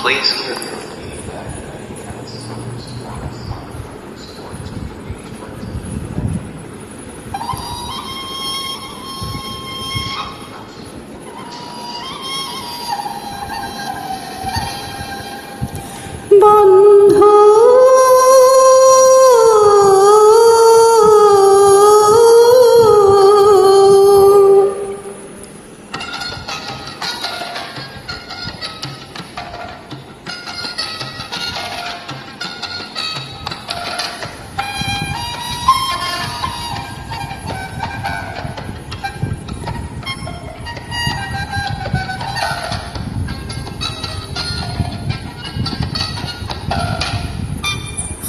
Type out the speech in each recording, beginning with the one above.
placement. বন্ধু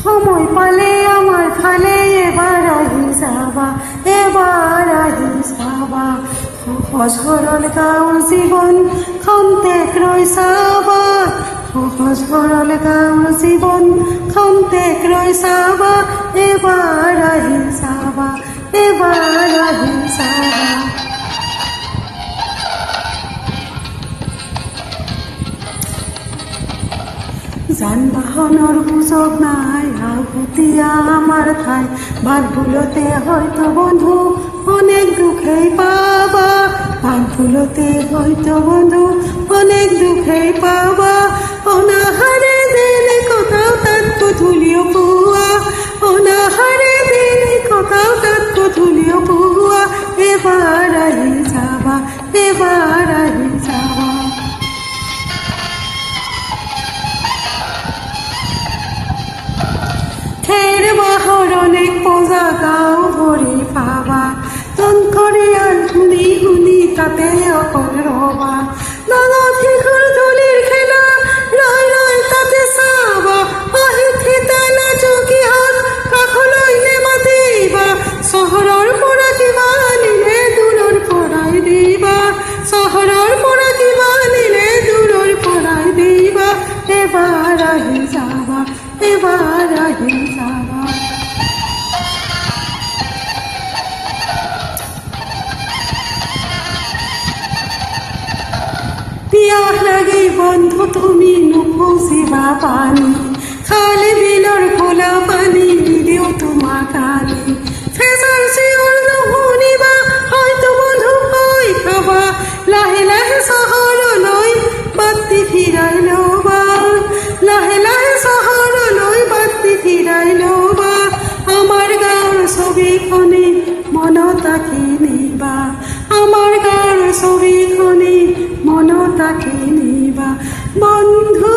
সময় পালে আমাৰ খালে এবাৰ আহি যাবা, এবাৰ আহি যাবা। সহজ সৰল গাঁৱৰ জীৱন খন্তেক ৰৈ চাবা, সহজ সৰল গাঁৱৰ জীৱন খন্তেক ৰৈ চাবা। এবাৰ আহি যাবা, এবাৰ আহি যাবা। যান বাহনৰ সুযোগ নাই, আগতীয়া আমাৰ ঠাই। বাট ভুলতে হয়তো বন্ধু অনেক দুখেই পাবা, বাট ভুলতে হয়তো বন্ধু অনেক দুখেই পাবা। অনাহারে দিন কোথাও তাত কঠুলিও পোৱা, অনাহাৰে দিন কোথাও তাত কঠুলিও পোৱা। এবাৰ আহি যাবা, এবাৰ আহি যাবা। খেৰ বাঁহৰ অনেক পজা গাঁও ভৰি পাবা, টনখৰিয়াল শুনি শুনি তাতে অকল ৰবা। নানান শিশুৰ দলিৰ খেলা ৰৈ ৰৈ তাতে চাবা, আহি ঠিতানা চকীহাত কাষলৈ নেমাতিবা। চহৰৰ পৰা কিবা নিলে দূৰৰ পৰাই দিবা, চহৰৰ পৰা কিবা নিলে দূৰৰ পৰাই দিবা। এবাৰ আহি যাবা, এবাৰ আহি যাবা। পিয়াহ লাগি বন্ধু তুমি নুখুজিবা পানী, খালি বিলৰ খোলা পানী নিদিও তোমাক আনি। ফেঁচাৰ চিঞৰ নুশুনিবা, হয়তো বন্ধু ভয় খাবা। লাহে লাহে চহৰলৈ বাতি ফিৰাই ল'বা, লাহে লাহে চহৰলৈ বাতি ফিৰাই ল'বা। আমাৰ গাঁৱৰ ছবিখনি মনত আঁকি নিবা, আমাৰ গাঁৱৰ ছবিখনি মনত আঁকি নিবা। বন্ধু